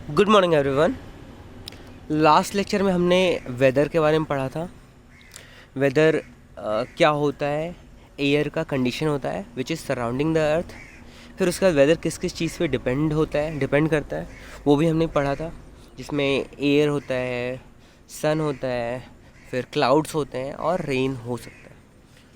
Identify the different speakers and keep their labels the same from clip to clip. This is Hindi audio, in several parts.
Speaker 1: Good morning everyone. Last lecture में हमने वेदर के बारे में पढ़ा था। वेदर क्या होता है, एयर का कंडीशन होता है which is surrounding the earth. फिर उसका वेदर किस किस चीज़ पे डिपेंड करता है वो भी हमने पढ़ा था, जिसमें एयर होता है, सन होता है, फिर क्लाउड्स होते हैं और रेन हो सकता है।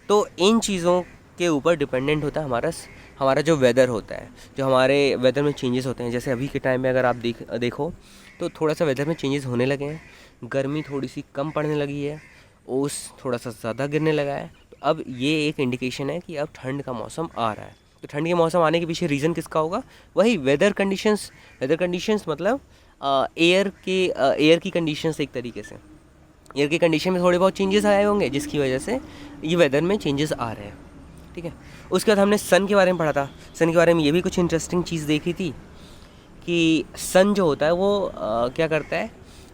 Speaker 1: तो इन चीज़ों के ऊपर डिपेंडेंट होता है हमारा जो वेदर होता है, जो हमारे वेदर में चेंजेस होते हैं। जैसे अभी के टाइम में अगर आप देखो तो थोड़ा सा वेदर में चेंजेस होने लगे हैं। गर्मी थोड़ी सी कम पड़ने लगी है, ओस थोड़ा सा ज़्यादा गिरने लगा है। तो अब ये एक इंडिकेशन है कि अब ठंड का मौसम आ रहा है। तो ठंड के मौसम आने के पीछे रीज़न किसका होगा? वही वेदर कंडीशंस मतलब एयर की कंडीशंस। एक तरीके से एयर की कंडीशन में थोड़े बहुत चेंजेस आए होंगे जिसकी वजह से ये वेदर में चेंजेस आ रहे हैं। ठीक है। उसके बाद हमने सन के बारे में पढ़ा था। सन के बारे में ये भी कुछ इंटरेस्टिंग चीज़ देखी थी कि सन जो होता है वो क्या करता है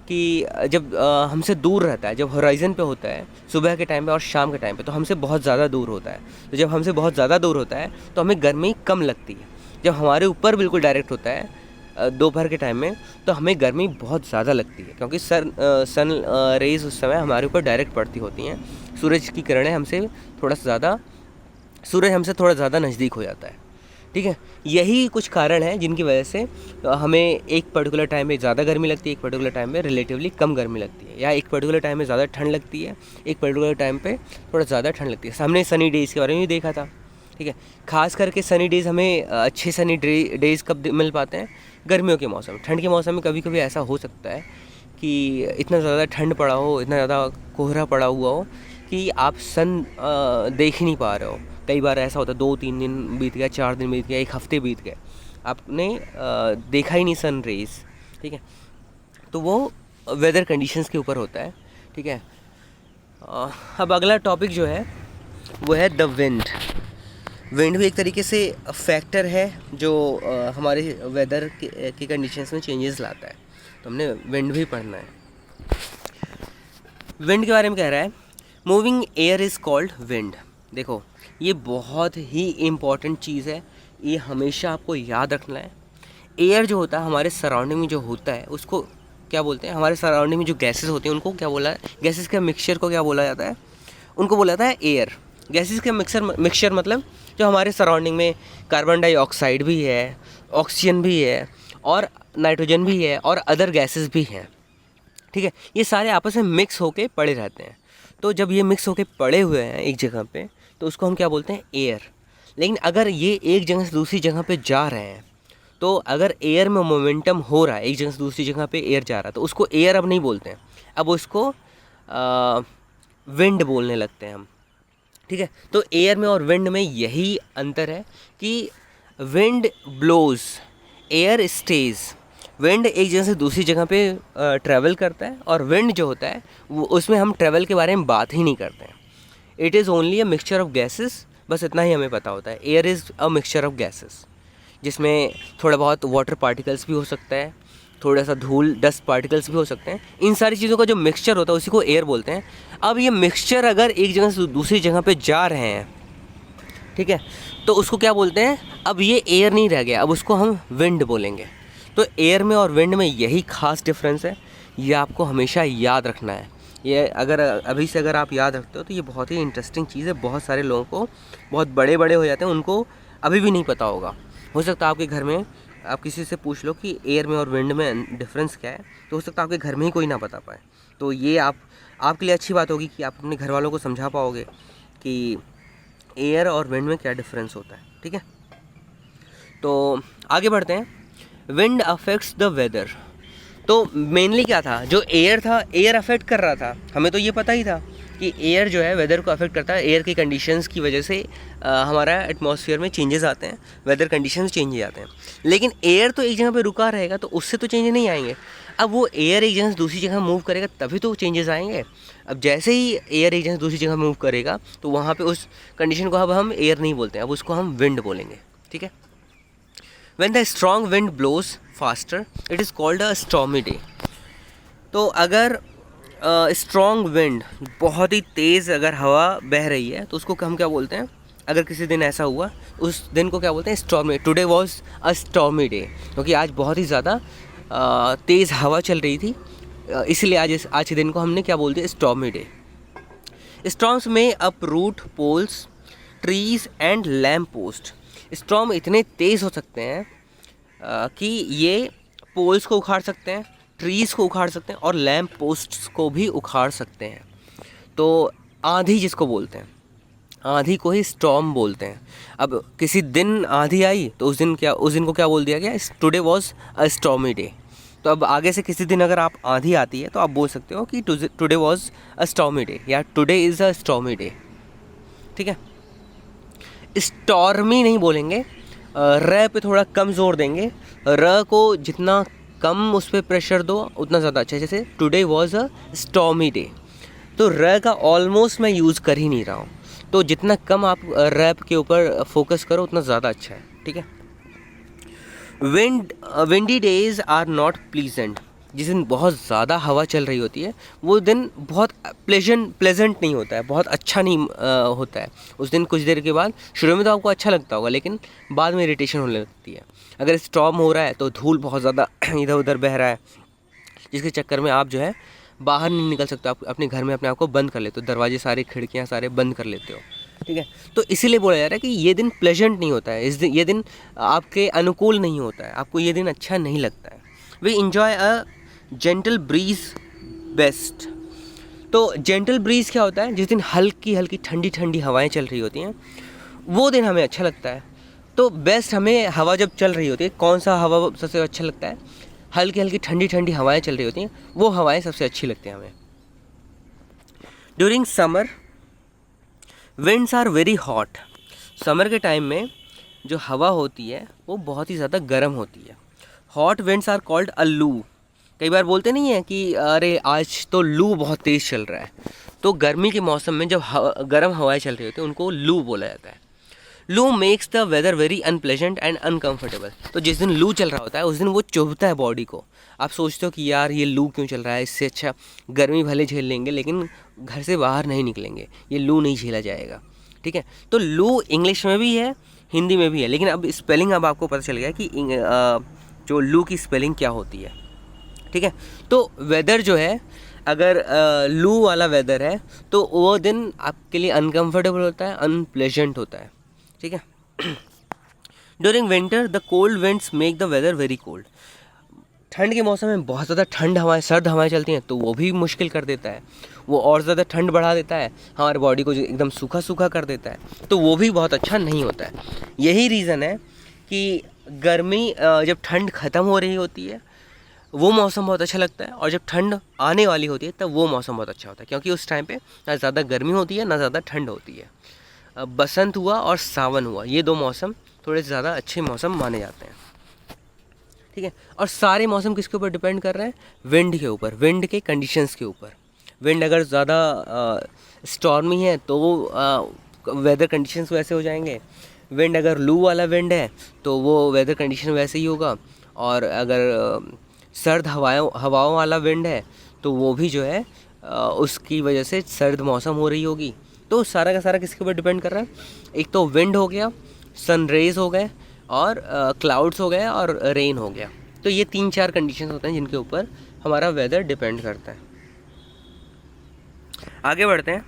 Speaker 1: कि जब हमसे दूर रहता है, जब होराइज़न पे होता है सुबह के टाइम पे और शाम के टाइम पे, तो हमसे बहुत ज़्यादा दूर होता है। तो जब हमसे बहुत ज़्यादा दूर होता है तो हमें गर्मी कम लगती है। जब हमारे ऊपर बिल्कुल डायरेक्ट होता है दोपहर के टाइम में, तो हमें गर्मी बहुत ज़्यादा लगती है, क्योंकि सन रेज़ उस समय हमारे ऊपर डायरेक्ट पड़ती होती हैं। सूरज की किरणें सूरज हमसे थोड़ा ज़्यादा नज़दीक हो जाता है। ठीक है। यही कुछ कारण है जिनकी वजह से हमें एक पर्टिकुलर टाइम में ज़्यादा गर्मी लगती है, एक पर्टिकुलर टाइम में रिलेटिवली कम गर्मी लगती है, या एक पर्टिकुलर टाइम में ज़्यादा ठंड लगती है, एक पर्टिकुलर टाइम पे थोड़ा ज़्यादा ठंड लगती है। हमने सनी डेज़ के बारे में भी देखा था। ठीक है। खास करके सनी डेज़ हमें अच्छे सनी डेज़ कब मिल पाते हैं? गर्मियों के मौसम। ठंड के मौसम में कभी कभी ऐसा हो सकता है कि इतना ज़्यादा ठंड पड़ा हो, इतना ज़्यादा कोहरा पड़ा हुआ हो कि आप सन देख ही नहीं पा रहे हो। कई बार ऐसा होता है 2-3 दिन बीत गया, 4 दिन बीत गया, एक हफ्ते बीत गए, आपने देखा ही नहीं सन रेज़। ठीक है। तो वो वेदर कंडीशंस के ऊपर होता है। ठीक है। अब अगला टॉपिक जो है वो है द विंड। विंड भी एक तरीके से फैक्टर है जो हमारे वेदर के कंडीशंस में चेंजेस लाता है। तो हमने विंड भी पढ़ना है। विंड के बारे में कह रहा है moving air is called wind. देखो, ये बहुत ही इम्पॉर्टेंट चीज़ है, ये हमेशा आपको याद रखना है। एयर जो होता है हमारे सराउंडिंग में जो होता है उसको क्या बोलते हैं? हमारे सराउंडिंग में जो गैसेस होती हैं उनको क्या बोला है? गैसेस के मिक्सचर को क्या बोला जाता है? उनको बोला जाता है एयर। गैसेस के मिक्सचर मतलब जो हमारे सराउंडिंग में कार्बन डाइऑक्साइड भी है, ऑक्सीजन भी है और नाइट्रोजन भी है और अदर गैसेस भी हैं। ठीक है। ये सारे आपस में मिक्स होके पड़े रहते हैं। तो जब ये मिक्स होके पड़े हुए हैं एक जगह पे, तो उसको हम क्या बोलते हैं? एयर। लेकिन अगर ये एक जगह से दूसरी जगह पे जा रहे हैं, तो अगर एयर में मोमेंटम हो रहा है, एक जगह से दूसरी जगह पे एयर जा रहा है, तो उसको एयर अब नहीं बोलते हैं, अब उसको विंड बोलने लगते हैं हम। ठीक है। तो एयर में और विंड में यही अंतर है कि wind blows, air stays. Wind एक जगह से दूसरी जगह पे ट्रैवल करता है, और विंड जो होता है वो उसमें हम ट्रैवल के बारे में बात ही नहीं करते हैं। It is only a mixture of gases, बस इतना ही हमें पता होता है। Air is a mixture of gases, जिसमें थोड़ा बहुत वाटर पार्टिकल्स भी हो सकता है, थोड़ा सा धूल डस्ट पार्टिकल्स भी हो सकते हैं। इन सारी चीज़ों का जो मिक्सचर होता है उसी को एयर बोलते हैं। अब ये मिक्सचर अगर एक जगह से दूसरी जगह पे जा रहे हैं, ठीक है, तो उसको क्या बोलते हैं? अब ये एयर नहीं रह गया, अब उसको हम विंड बोलेंगे। तो एयर में और विंड में यही खास डिफरेंस है, ये आपको हमेशा याद रखना है। ये अगर अभी से अगर आप याद रखते हो तो ये बहुत ही इंटरेस्टिंग चीज़ है। बहुत सारे लोगों को, बहुत बड़े बड़े हो जाते हैं, उनको अभी भी नहीं पता होगा। हो सकता है आपके घर में आप किसी से पूछ लो कि एयर में और विंड में डिफरेंस क्या है, तो हो सकता है आपके घर में ही कोई ना बता पाए। तो ये आपके लिए अच्छी बात होगी कि आप अपने घर वालों को समझा पाओगे कि एयर और विंड में क्या डिफरेंस होता है। ठीक है। तो आगे बढ़ते हैं। Wind affects the weather. तो मेनली क्या था? जो एयर था, एयर अफेक्ट कर रहा था। हमें तो ये पता ही था कि एयर जो है वेदर को अफेक्ट करता है। एयर की कंडीशंस की वजह से हमारा एटमॉस्फेयर में चेंजेस आते हैं, वेदर कंडीशंस चेंज हो जाते हैं। लेकिन एयर तो एक जगह पे रुका रहेगा, तो उससे तो चेंज नहीं आएंगे। अब वो एयर एक जगह से दूसरी जगह मूव करेगा तभी तो चेंजेस आएंगे। अब जैसे ही एयर एक जगह से दूसरी जगह मूव करेगा तो वहाँ पे उस कंडीशन को अब हम एयर नहीं बोलते हैं, अब उसको हम विंड बोलेंगे। ठीक है। When the strong wind blows faster, it is called a stormy day. तो अगर स्ट्रॉन्ग विंड, बहुत ही तेज़ अगर हवा बह रही है, तो उसको हम क्या बोलते हैं? अगर किसी दिन ऐसा हुआ, उस दिन को क्या बोलते हैं? Stormy. Today was a stormy day, क्योंकि आज बहुत ही ज़्यादा तेज़ हवा चल रही थी, इसलिए आज के दिन को हमने क्या बोल दिया, स्टॉर्मी डे। स्टॉर्म्स में uproot poles, trees and lamp post. Storm इतने तेज़ हो सकते हैं कि ये पोल्स को उखाड़ सकते हैं, ट्रीज़ को उखाड़ सकते हैं और लैम्प पोस्ट्स को भी उखाड़ सकते हैं। तो आंधी जिसको बोलते हैं, आंधी को ही स्टॉर्म बोलते हैं। अब किसी दिन आंधी आई तो उस दिन को क्या बोल दिया गया, today was a stormy day. तो अब आगे से किसी दिन अगर आप आंधी आती है तो आप बोल सकते हो कि today was a stormy day या today is a stormy day. ठीक है, स्टॉर्मी नहीं बोलेंगे, र पे थोड़ा कम जोर देंगे। र को जितना कम उस पर प्रेशर दो उतना ज़्यादा अच्छा है। जैसे today was a stormy day, तो र का ऑलमोस्ट मैं यूज़ कर ही नहीं रहा हूँ। तो जितना कम आप रैप के ऊपर फोकस करो उतना ज़्यादा अच्छा है। ठीक है, windy days are not pleasant. जिस दिन बहुत ज़्यादा हवा चल रही होती है वो दिन बहुत प्लेजेंट नहीं होता है, बहुत अच्छा नहीं होता है। उस दिन कुछ देर के बाद, शुरू में तो आपको अच्छा लगता होगा लेकिन बाद में इरिटेशन होने लगती है। अगर स्टॉर्म हो रहा है तो धूल बहुत ज़्यादा इधर उधर बह रहा है, जिसके चक्कर में आप जो है बाहर नहीं निकल सकते, आप अपने घर में अपने आप को बंद कर लेते हो, दरवाजे सारे खिड़कियाँ सारे बंद कर लेते हो। ठीक है, तो इसीलिए बोला जा रहा है कि ये दिन प्लेजेंट नहीं होता है, ये दिन आपके अनुकूल नहीं होता है, आपको ये दिन अच्छा नहीं लगता है। We enjoy a gentle breeze best. तो जेंटल ब्रीज क्या होता है, जिस दिन हल्की हल्की ठंडी ठंडी हवाएं चल रही होती हैं वो दिन हमें अच्छा लगता है। तो बेस्ट हमें हवा जब चल रही होती है, कौन सा हवा सबसे अच्छा लगता है, हल्की हल्की ठंडी ठंडी हवाएं चल रही होती हैं, वो हवाएं सबसे अच्छी लगती हैं हमें। During summer winds are very hot. Summer के टाइम में जो हवा होती है वो बहुत ही ज़्यादा गर्म होती है। Hot winds are called a loo. कई बार बोलते नहीं है कि अरे आज तो लू बहुत तेज़ चल रहा है, तो गर्मी के मौसम में जब गर्म हवाएं चल रही होती हैं उनको लू बोला जाता है। Loo makes the weather very unpleasant and uncomfortable. तो जिस दिन लू चल रहा होता है उस दिन वो चुभता है बॉडी को। आप सोचते हो कि यार ये लू क्यों चल रहा है, इससे अच्छा गर्मी भले झेल लेंगे लेकिन घर से बाहर नहीं निकलेंगे, ये लू नहीं झेला जाएगा। ठीक है, तो लू इंग्लिश में भी है, हिंदी में भी है, लेकिन अब स्पेलिंग अब आपको पता चल गया कि जो लू की स्पेलिंग क्या होती है। ठीक है, तो वेदर जो है, अगर लू वाला वेदर है तो वो दिन आपके लिए अनकम्फर्टेबल होता है, अनप्लेजेंट होता है। ठीक है, during winter the cold winds make the weather very cold. ठंड के मौसम में बहुत ज़्यादा ठंड हवाएं, सर्द हवाएं चलती हैं तो वो भी मुश्किल कर देता है, वो और ज़्यादा ठंड बढ़ा देता है, हमारे बॉडी को एकदम सूखा सूखा कर देता है, तो वो भी बहुत अच्छा नहीं होता है। यही रीज़न है कि गर्मी जब ठंड ख़त्म हो रही होती है वो मौसम बहुत अच्छा लगता है, और जब ठंड आने वाली होती है तब वो मौसम बहुत अच्छा होता है, क्योंकि उस टाइम पे ना ज़्यादा गर्मी होती है ना ज़्यादा ठंड होती है। बसंत हुआ और सावन हुआ, ये दो मौसम थोड़े ज़्यादा अच्छे मौसम माने जाते हैं। ठीक है, और सारे मौसम किसके ऊपर डिपेंड कर रहे हैं, विंड के ऊपर, विंड के कंडीशंस के ऊपर। विंड अगर ज़्यादा स्टॉर्मी है तो वो वेदर कंडीशंस वैसे हो जाएंगे, विंड अगर लू वाला विंड है तो वो वेदर कंडीशन वैसे ही होगा, और अगर सर्द हवाओं वाला विंड है तो वो भी जो है उसकी वजह से सर्द मौसम हो रही होगी। तो सारा का सारा किसके ऊपर डिपेंड कर रहा है, एक तो विंड हो गया, सन रेज हो गए, और क्लाउड्स हो गए, और रेन हो गया। तो ये 3-4 कंडीशंस होते हैं जिनके ऊपर हमारा वेदर डिपेंड करता है। आगे बढ़ते हैं।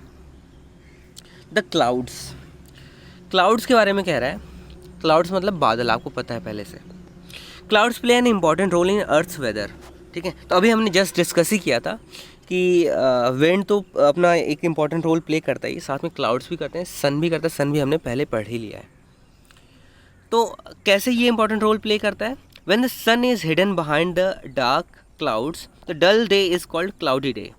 Speaker 1: द क्लाउड्स के बारे में कह रहा है। क्लाउड्स मतलब बादल, आपको पता है पहले से। Clouds play an important role in earth's weather. ठीक है, तो अभी हमने जस्ट डिस्कस ही किया था कि विंड तो अपना एक इम्पॉर्टेंट रोल प्ले करता है, साथ में क्लाउड्स भी करते हैं, सन भी करता है, सन भी हमने पहले पढ़ ही लिया है। तो कैसे ये इंपॉर्टेंट रोल प्ले करता है, when the sun is hidden behind the dark clouds the dull day is called cloudy day.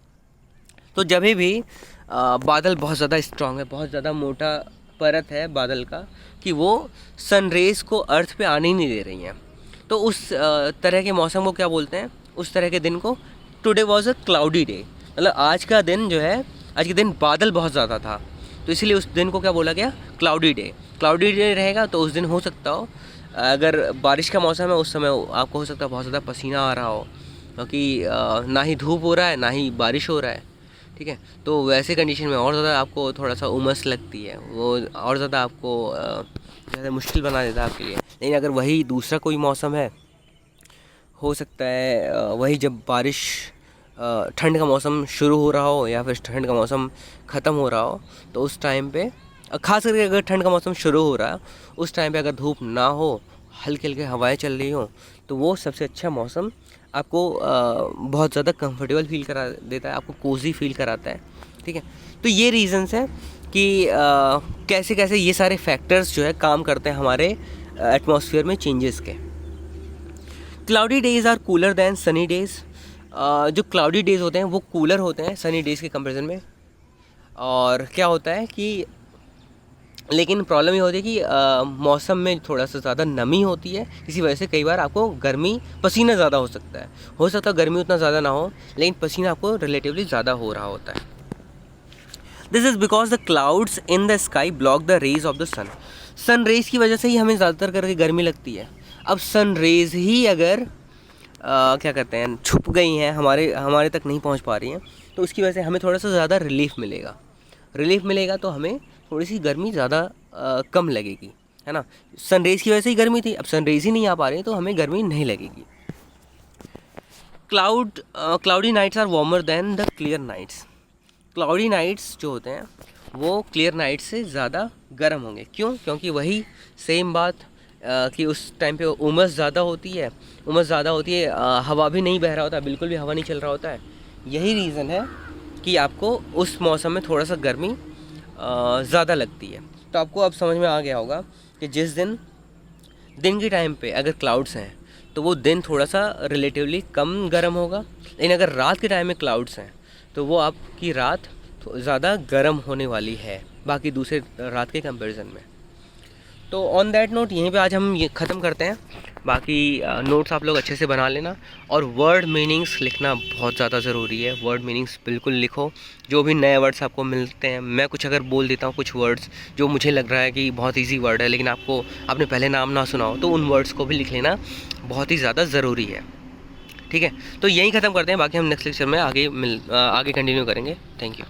Speaker 1: तो जब भी बादल बहुत ज़्यादा स्ट्रांग है, बहुत ज़्यादा मोटा परत है बादल का कि वो सन रेज को अर्थ पे आने ही नहीं दे रही हैं, तो उस तरह के मौसम को क्या बोलते हैं, उस तरह के दिन को today was a cloudy day. मतलब आज का दिन जो है, आज के दिन बादल बहुत ज़्यादा था, तो इसलिए उस दिन को क्या बोला गया, क्लाउडी डे। क्लाउडी डे रहेगा तो उस दिन हो सकता हो, अगर बारिश का मौसम है उस समय आपको हो सकता है बहुत ज़्यादा पसीना आ रहा हो, क्योंकि ना ही धूप हो रहा है ना ही बारिश हो रहा है। ठीक है, तो वैसे कंडीशन में और ज़्यादा आपको थोड़ा सा उमस लगती है, वो और ज़्यादा आपको ज़्यादा मुश्किल बना देता है आपके लिए। लेकिन अगर वही दूसरा कोई मौसम है, हो सकता है वही जब बारिश ठंड का मौसम शुरू हो रहा हो या फिर ठंड का मौसम ख़त्म हो रहा हो, तो उस टाइम पे खास करके अगर ठंड का मौसम शुरू हो रहा है उस टाइम पे अगर धूप ना हो, हल्की हल्की हवाएं चल रही हो, तो वो सबसे अच्छा मौसम आपको बहुत ज़्यादा कंफर्टेबल फील करा देता है, आपको कोज़ी फील कराता है। ठीक है, तो ये रीज़न्स हैं कि कैसे कैसे ये सारे फैक्टर्स जो है काम करते हैं हमारे एटमॉस्फेयर में चेंजेस के। Cloudy days are cooler than sunny days. जो क्लाउडी डेज़ होते हैं वो कूलर होते हैं सनी डेज़ के कंपैरिजन में। और क्या होता है कि लेकिन प्रॉब्लम ये होती है कि मौसम में थोड़ा सा ज़्यादा नमी होती है, इसी वजह से कई बार आपको गर्मी पसीना ज़्यादा हो सकता है गर्मी उतना ज़्यादा ना हो लेकिन पसीना आपको रिलेटिवली ज़्यादा हो रहा होता है। This is because the clouds in the sky block the rays of the sun rays की वजह से ही हमें ज़्यादातर करके गर्मी लगती है। अब सन रेज ही अगर क्या कहते हैं छुप गई हैं, हमारे तक नहीं पहुंच पा रही हैं, तो उसकी वजह से हमें थोड़ा सा ज़्यादा रिलीफ मिलेगा तो हमें थोड़ी सी गर्मी ज़्यादा कम लगेगी, है ना। सनरेज़ की वजह से ही गर्मी थी, अब सनरेज़ ही नहीं आ पा रही तो हमें गर्मी नहीं लगेगी। Cloudy nights are warmer than the clear nights. Cloudy nights जो होते हैं वो क्लियर नाइट्स से ज़्यादा गर्म होंगे। क्यों? क्योंकि वही सेम बात कि उस टाइम पे उमस ज़्यादा होती है, हवा भी नहीं बह रहा होता, बिल्कुल भी हवा नहीं चल रहा होता है। यही रीज़न है कि आपको उस मौसम में थोड़ा सा गर्मी ज़्यादा लगती है। तो आपको अब समझ में आ गया होगा कि जिस दिन के टाइम पे अगर क्लाउड्स हैं तो वो दिन थोड़ा सा रिलेटिवली कम गर्म होगा, लेकिन अगर रात के टाइम में क्लाउड्स हैं तो वो आपकी रात ज़्यादा गर्म होने वाली है बाकी दूसरे रात के कंपैरिजन में। तो ऑन दैट नोट यहीं पे आज हम ये ख़त्म करते हैं। बाकी नोट्स आप लोग अच्छे से बना लेना और वर्ड मीनिंग्स लिखना बहुत ज़्यादा ज़रूरी है। वर्ड मीनिंग्स बिल्कुल लिखो, जो भी नए वर्ड्स आपको मिलते हैं। मैं कुछ अगर बोल देता हूँ कुछ वर्ड्स जो मुझे लग रहा है कि बहुत इजी वर्ड है लेकिन आपने पहले नाम ना सुना हो, तो उन वर्ड्स को भी लिख लेना बहुत ही ज़्यादा ज़रूरी है। ठीक है, तो यहीं ख़त्म करते हैं, बाकी हम नेक्स्ट लेक्चर में आगे कंटिन्यू करेंगे। Thank you.